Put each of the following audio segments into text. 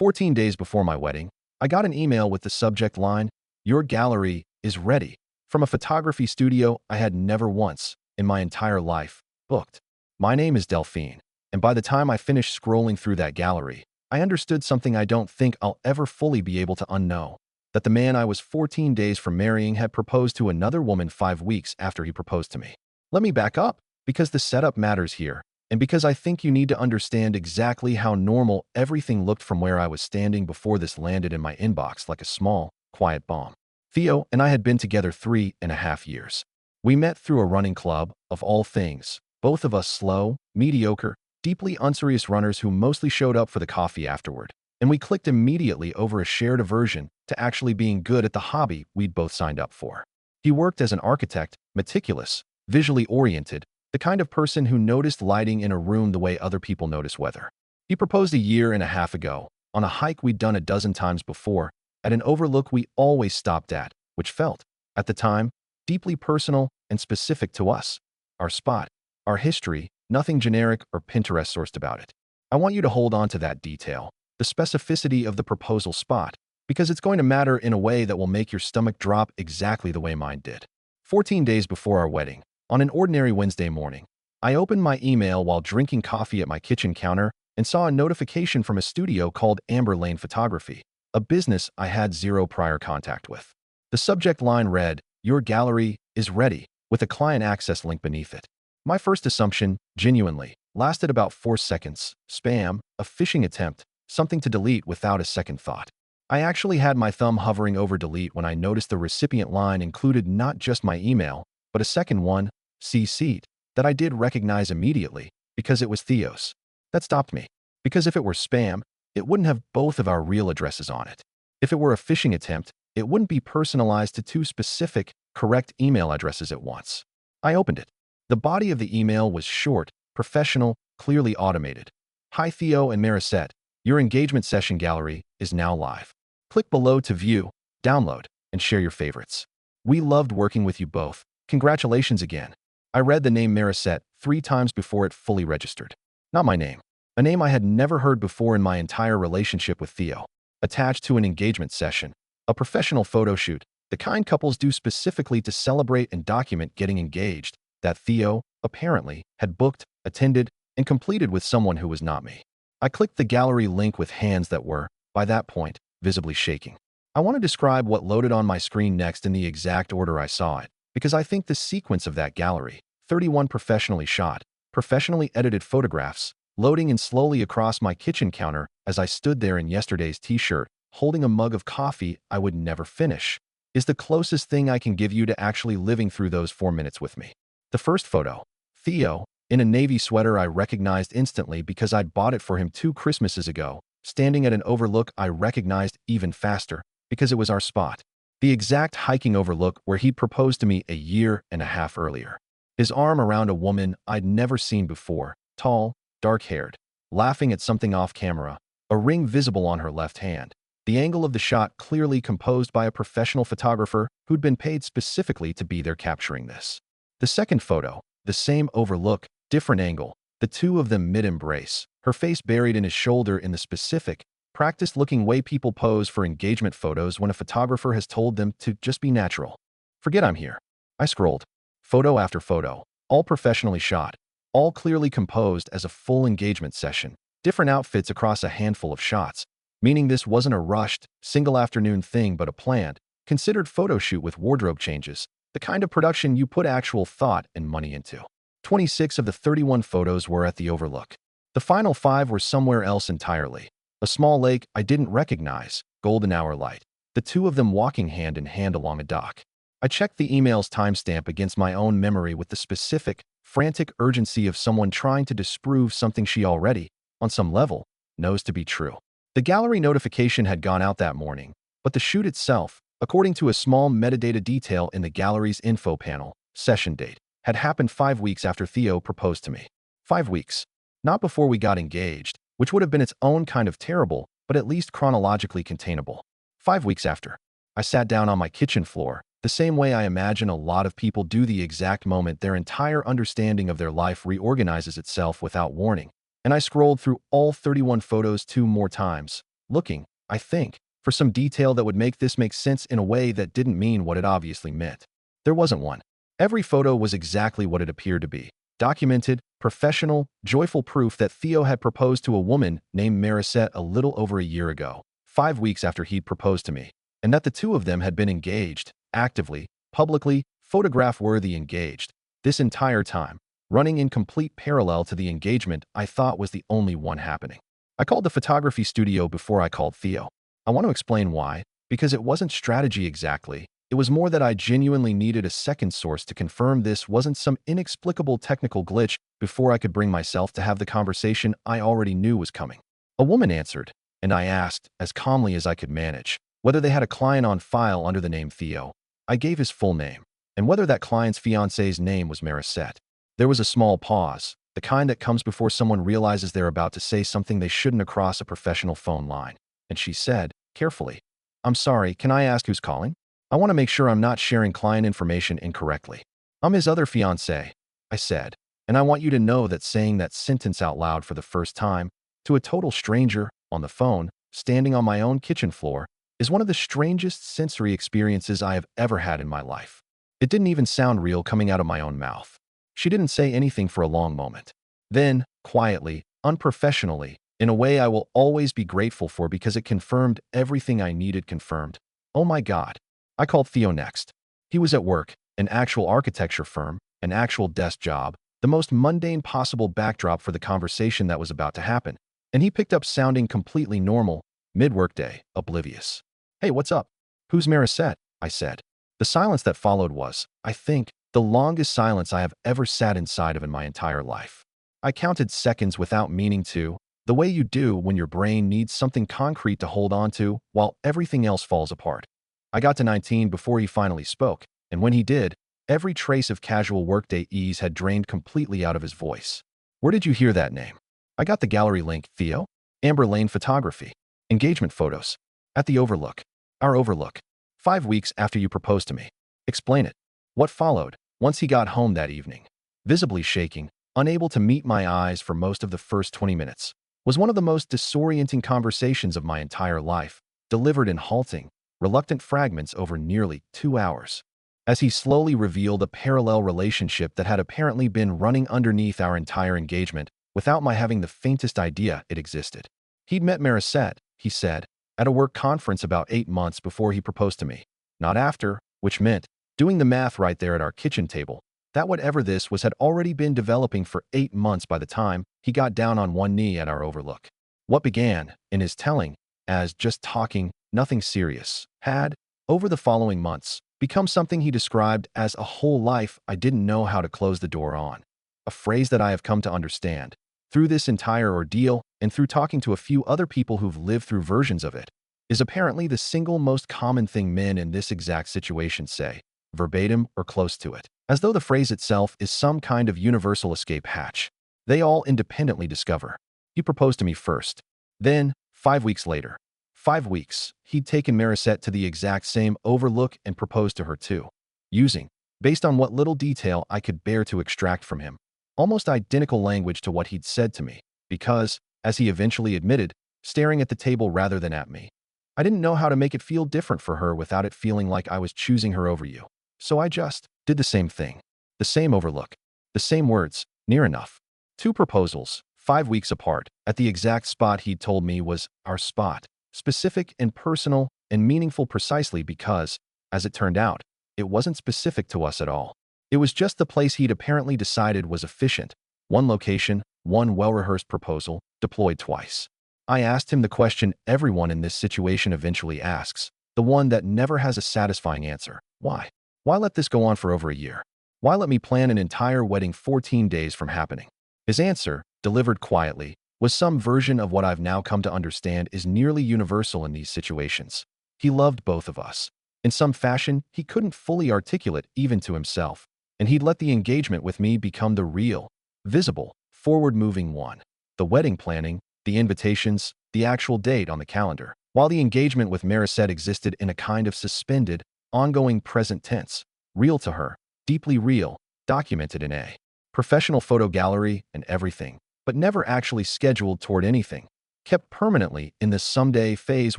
14 days before my wedding, I got an email with the subject line, "Your gallery is ready," from a photography studio I had never once, in my entire life, booked. My name is Delphine, and by the time I finished scrolling through that gallery, I understood something I don't think I'll ever fully be able to unknow. That the man I was 14 days from marrying had proposed to another woman 5 weeks after he proposed to me. Let me back up, because the setup matters here, and because I think you need to understand exactly how normal everything looked from where I was standing before this landed in my inbox like a small, quiet bomb. Theo and I had been together 3.5 years. We met through a running club, of all things, both of us slow, mediocre, deeply unserious runners who mostly showed up for the coffee afterward, and we clicked immediately over a shared aversion to actually being good at the hobby we'd both signed up for. He worked as an architect, meticulous, visually oriented, the kind of person who noticed lighting in a room the way other people notice weather. He proposed a year and a half ago, on a hike we'd done a dozen times before, at an overlook we always stopped at, which felt, at the time, deeply personal and specific to us. Our spot, our history, nothing generic or Pinterest-sourced about it. I want you to hold on to that detail, the specificity of the proposal spot, because it's going to matter in a way that will make your stomach drop exactly the way mine did. 14 days before our wedding, on an ordinary Wednesday morning, I opened my email while drinking coffee at my kitchen counter and saw a notification from a studio called Amber Lane Photography, a business I had zero prior contact with. The subject line read, "Your gallery is ready," with a client access link beneath it. My first assumption, genuinely, lasted about 4 seconds. Spam, a phishing attempt, something to delete without a second thought. I actually had my thumb hovering over delete when I noticed the recipient line included not just my email, but a second one, CC'd, that I did recognize immediately because it was Theo's. That stopped me, because if it were spam, it wouldn't have both of our real addresses on it. If it were a phishing attempt, it wouldn't be personalized to two specific, correct email addresses at once. I opened it. The body of the email was short, professional, clearly automated. "Hi Theo and Marisette, your engagement session gallery is now live. Click below to view, download, and share your favorites. We loved working with you both. Congratulations again." I read the name Marisette 3 times before it fully registered. Not my name. A name I had never heard before in my entire relationship with Theo. Attached to an engagement session, a professional photo shoot, the kind couples do specifically to celebrate and document getting engaged, that Theo, apparently, had booked, attended, and completed with someone who was not me. I clicked the gallery link with hands that were, by that point, visibly shaking. I want to describe what loaded on my screen next in the exact order I saw it, because I think the sequence of that gallery, 31 professionally shot, professionally edited photographs, loading in slowly across my kitchen counter as I stood there in yesterday's t-shirt, holding a mug of coffee I would never finish, is the closest thing I can give you to actually living through those 4 minutes with me. The first photo, Theo, in a navy sweater I recognized instantly because I'd bought it for him 2 Christmases ago, standing at an overlook I recognized even faster because it was our spot. The exact hiking overlook where he'd proposed to me a year and a half earlier. His arm around a woman I'd never seen before, tall, dark-haired, laughing at something off camera, a ring visible on her left hand. The angle of the shot clearly composed by a professional photographer who'd been paid specifically to be there capturing this. The second photo, the same overlook, different angle, the two of them mid-embrace, her face buried in his shoulder in the specific, practiced-looking way people pose for engagement photos when a photographer has told them to just be natural. Forget I'm here. I scrolled. Photo after photo, all professionally shot, all clearly composed as a full engagement session, different outfits across a handful of shots, meaning this wasn't a rushed, single afternoon thing but a planned, considered photo shoot with wardrobe changes, the kind of production you put actual thought and money into. 26 of the 31 photos were at the overlook. The final 5 were somewhere else entirely. A small lake I didn't recognize, golden hour light, the 2 of them walking hand in hand along a dock. I checked the email's timestamp against my own memory with the specific, frantic urgency of someone trying to disprove something she already, on some level, knows to be true. The gallery notification had gone out that morning, but the shoot itself, according to a small metadata detail in the gallery's info panel, session date, had happened 5 weeks after Theo proposed to me. 5 weeks. Not before we got engaged, which would have been its own kind of terrible, but at least chronologically containable. 5 weeks after, I sat down on my kitchen floor, the same way I imagine a lot of people do the exact moment their entire understanding of their life reorganizes itself without warning, and I scrolled through all 31 photos 2 more times, looking, I think, for some detail that would make this make sense in a way that didn't mean what it obviously meant. There wasn't one. Every photo was exactly what it appeared to be. Documented, professional, joyful proof that Theo had proposed to a woman named Marisette a little over a year ago, 5 weeks after he'd proposed to me, and that the two of them had been engaged, actively, publicly, photograph-worthy engaged, this entire time, running in complete parallel to the engagement I thought was the only one happening. I called the photography studio before I called Theo. I want to explain why, because it wasn't strategy exactly. It was more that I genuinely needed a second source to confirm this wasn't some inexplicable technical glitch before I could bring myself to have the conversation I already knew was coming. A woman answered, and I asked, as calmly as I could manage, whether they had a client on file under the name Theo. I gave his full name, and whether that client's fiancée's name was Marisette. There was a small pause, the kind that comes before someone realizes they're about to say something they shouldn't across a professional phone line, and she said, carefully, "I'm sorry, can I ask who's calling? I want to make sure I'm not sharing client information incorrectly." "I'm his other fiancé," I said, and I want you to know that saying that sentence out loud for the first time, to a total stranger, on the phone, standing on my own kitchen floor, is one of the strangest sensory experiences I have ever had in my life. It didn't even sound real coming out of my own mouth. She didn't say anything for a long moment. Then, quietly, unprofessionally, in a way I will always be grateful for because it confirmed everything I needed confirmed. "Oh my God." I called Theo next. He was at work, an actual architecture firm, an actual desk job, the most mundane possible backdrop for the conversation that was about to happen. And he picked up sounding completely normal, mid-workday, oblivious. "Hey, what's up? Who's Marisette?" I said. The silence that followed was, I think, the longest silence I have ever sat inside of in my entire life. I counted seconds without meaning to, the way you do when your brain needs something concrete to hold on to while everything else falls apart. I got to 19 before he finally spoke, and when he did, every trace of casual workday ease had drained completely out of his voice. "Where did you hear that name?" "I got the gallery link, Theo. Amber Lane Photography. Engagement photos. At the Overlook. Our Overlook. 5 weeks after you proposed to me." "Explain it." What followed, once he got home that evening, visibly shaking, unable to meet my eyes for most of the first 20 minutes, was one of the most disorienting conversations of my entire life, delivered in halting, reluctant fragments over nearly 2 hours. As he slowly revealed a parallel relationship that had apparently been running underneath our entire engagement without my having the faintest idea it existed. He'd met Marisette, he said, at a work conference about 8 months before he proposed to me. Not after, which meant, doing the math right there at our kitchen table, that whatever this was had already been developing for 8 months by the time he got down on one knee at our Overlook. What began, in his telling, as just talking, nothing serious, had, over the following months, become something he described as a whole life I didn't know how to close the door on. A phrase that I have come to understand, through this entire ordeal and through talking to a few other people who've lived through versions of it, is apparently the single most common thing men in this exact situation say, verbatim or close to it, as though the phrase itself is some kind of universal escape hatch. They all independently discover. "You proposed to me first." Then, 5 weeks later, 5 weeks, he'd taken Marisette to the exact same Overlook and proposed to her too, using, based on what little detail I could bear to extract from him, almost identical language to what he'd said to me, because, as he eventually admitted, staring at the table rather than at me. I didn't know how to make it feel different for her without it feeling like I was choosing her over you. So I just did the same thing. The same Overlook. The same words, near enough. 2 proposals, 5 weeks apart, at the exact spot he'd told me was our spot. Specific and personal and meaningful precisely because, as it turned out, it wasn't specific to us at all. It was just the place he'd apparently decided was efficient. One location, one well-rehearsed proposal, deployed twice. I asked him the question everyone in this situation eventually asks, the one that never has a satisfying answer. Why? Why let this go on for over a year? Why let me plan an entire wedding 14 days from happening? His answer, delivered quietly, was some version of what I've now come to understand is nearly universal in these situations. He loved both of us. In some fashion, he couldn't fully articulate even to himself, and he'd let the engagement with me become the real, visible, forward-moving one. The wedding planning, the invitations, the actual date on the calendar, while the engagement with Marisette existed in a kind of suspended, ongoing present tense, real to her, deeply real, documented in a professional photo gallery and everything, but never actually scheduled toward anything. kept permanently in the someday phase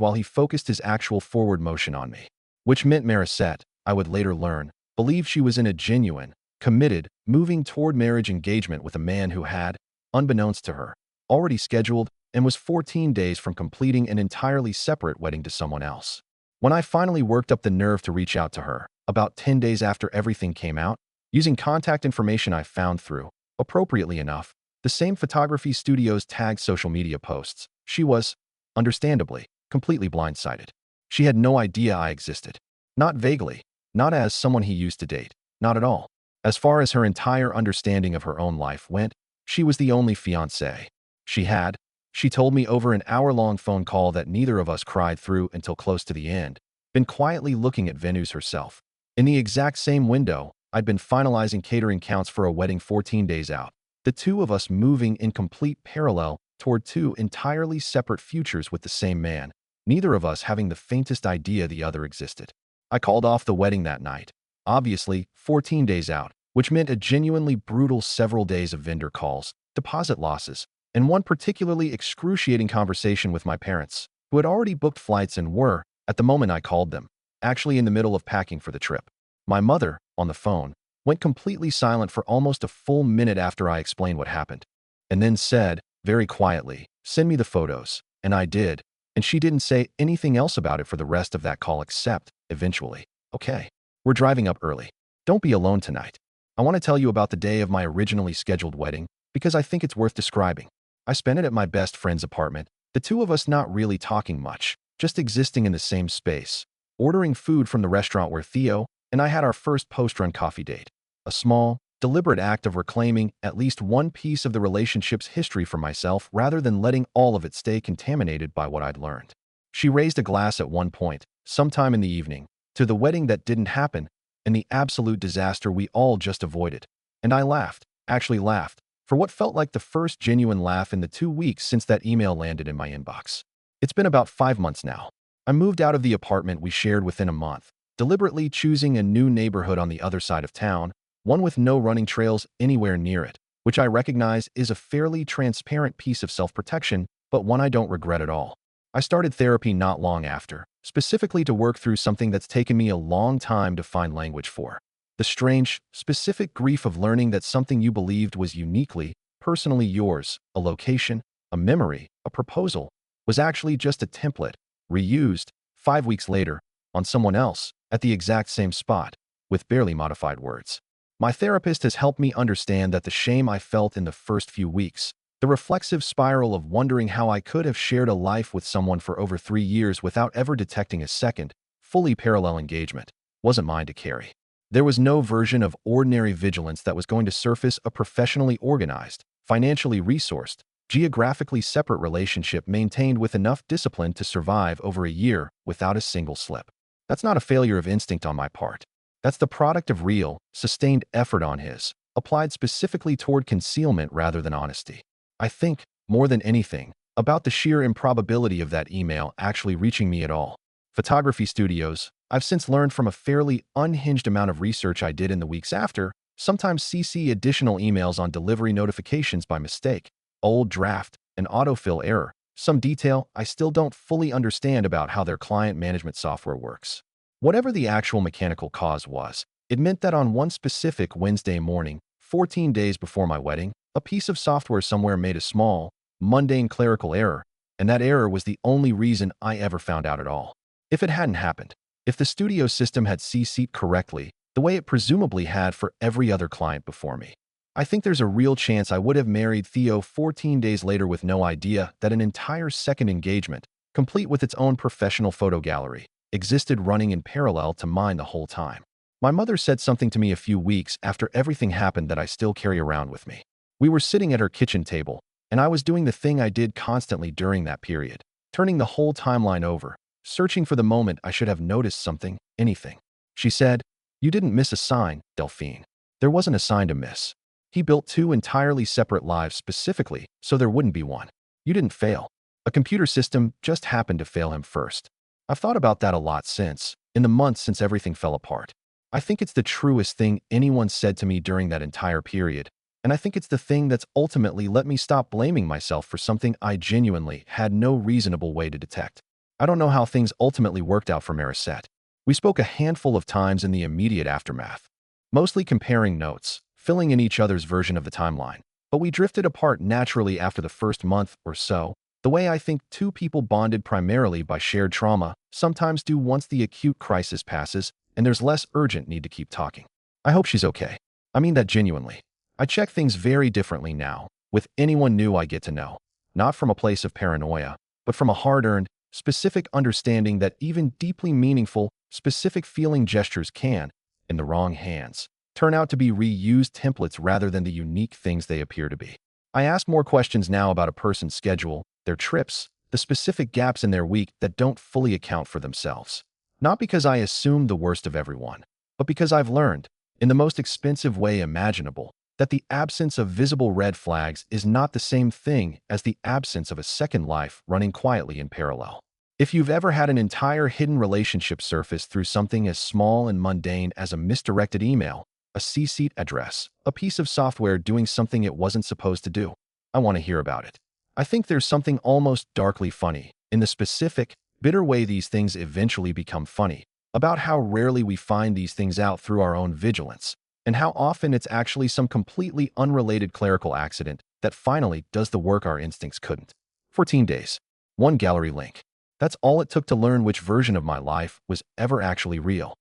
while he focused his actual forward motion on me. Which meant Marisette, I would later learn, believed she was in a genuine, committed, moving toward marriage engagement with a man who had, unbeknownst to her, already scheduled and was 14 days from completing an entirely separate wedding to someone else. When I finally worked up the nerve to reach out to her, about 10 days after everything came out, using contact information I found through, appropriately enough, the same photography studio's tagged social media posts, she was, understandably, completely blindsided. She had no idea I existed. Not vaguely, not as someone he used to date, not at all. As far as her entire understanding of her own life went, she was the only fiancé she had. She told me over an hour-long phone call that neither of us cried through until close to the end, been quietly looking at venues herself. In the exact same window, I'd been finalizing catering counts for a wedding 14 days out, the two of us moving in complete parallel toward two entirely separate futures with the same man, neither of us having the faintest idea the other existed. I called off the wedding that night, obviously 14 days out, which meant a genuinely brutal several days of vendor calls, deposit losses, and one particularly excruciating conversation with my parents, who had already booked flights and were, at the moment I called them, actually in the middle of packing for the trip. My mother, on the phone, went completely silent for almost a full minute after I explained what happened, and then said, very quietly, "Send me the photos," and I did, and she didn't say anything else about it for the rest of that call except, eventually, "Okay, we're driving up early. Don't be alone tonight. I want to tell you about the day of my originally scheduled wedding because I think it's worth describing. I spent it at my best friend's apartment, the two of us not really talking much, just existing in the same space, ordering food from the restaurant where Theo and I had our first post-run coffee date. A small, deliberate act of reclaiming at least one piece of the relationship's history for myself rather than letting all of it stay contaminated by what I'd learned. She raised a glass at one point, sometime in the evening, to the wedding that didn't happen and the absolute disaster we all just avoided. And I laughed, actually laughed, for what felt like the first genuine laugh in the 2 weeks since that email landed in my inbox. It's been about 5 months now. I moved out of the apartment we shared within a month, deliberately choosing a new neighborhood on the other side of town, one with no running trails anywhere near it, which I recognize is a fairly transparent piece of self-protection, but one I don't regret at all. I started therapy not long after, specifically to work through something that's taken me a long time to find language for. The strange, specific grief of learning that something you believed was uniquely, personally yours, a location, a memory, a proposal, was actually just a template, reused, 5 weeks later, on someone else, at the exact same spot, with barely modified words. My therapist has helped me understand that the shame I felt in the first few weeks, the reflexive spiral of wondering how I could have shared a life with someone for over 3 years without ever detecting a second, fully parallel engagement, wasn't mine to carry. There was no version of ordinary vigilance that was going to surface a professionally organized, financially resourced, geographically separate relationship maintained with enough discipline to survive over a year without a single slip. That's not a failure of instinct on my part. That's the product of real, sustained effort on his, applied specifically toward concealment rather than honesty. I think, more than anything, about the sheer improbability of that email actually reaching me at all. Photography studios, I've since learned from a fairly unhinged amount of research I did in the weeks after, sometimes CC additional emails on delivery notifications by mistake, old draft, an autofill error, some detail I still don't fully understand about how their client management software works. Whatever the actual mechanical cause was, it meant that on one specific Wednesday morning, 14 days before my wedding, a piece of software somewhere made a small, mundane clerical error, and that error was the only reason I ever found out at all. If it hadn't happened, if the studio system had CC'd correctly, the way it presumably had for every other client before me, I think there's a real chance I would have married Theo 14 days later with no idea that an entire second engagement, complete with its own professional photo gallery, existed running in parallel to mine the whole time. My mother said something to me a few weeks after everything happened that I still carry around with me. We were sitting at her kitchen table, and I was doing the thing I did constantly during that period, turning the whole timeline over, searching for the moment I should have noticed something, anything. She said, "You didn't miss a sign, Delphine. There wasn't a sign to miss. He built 2 entirely separate lives specifically so there wouldn't be one. You didn't fail. A computer system just happened to fail him first." I've thought about that a lot since, in the months since everything fell apart. I think it's the truest thing anyone said to me during that entire period, And I think it's the thing that's ultimately let me stop blaming myself for something I genuinely had no reasonable way to detect. I don't know how things ultimately worked out for Marisette. We spoke a handful of times in the immediate aftermath, mostly comparing notes, filling in each other's version of the timeline. But we drifted apart naturally after the first month or so, the way I think two people bonded primarily by shared trauma sometimes do once the acute crisis passes and there's less urgent need to keep talking. I hope she's okay. I mean that genuinely. I check things very differently now, with anyone new I get to know, not from a place of paranoia, but from a hard-earned, specific understanding that even deeply meaningful, specific feeling gestures can, in the wrong hands, turn out to be reused templates rather than the unique things they appear to be. I ask more questions now about a person's schedule, their trips, the specific gaps in their week that don't fully account for themselves. Not because I assume the worst of everyone, but because I've learned, in the most expensive way imaginable, that the absence of visible red flags is not the same thing as the absence of a second life running quietly in parallel. If you've ever had an entire hidden relationship surface through something as small and mundane as a misdirected email, a CC address, a piece of software doing something it wasn't supposed to do, I want to hear about it. I think there's something almost darkly funny in the specific, bitter way these things eventually become funny, about how rarely we find these things out through our own vigilance, and how often it's actually some completely unrelated clerical accident that finally does the work our instincts couldn't. 14 days. One gallery link. That's all it took to learn which version of my life was ever actually real.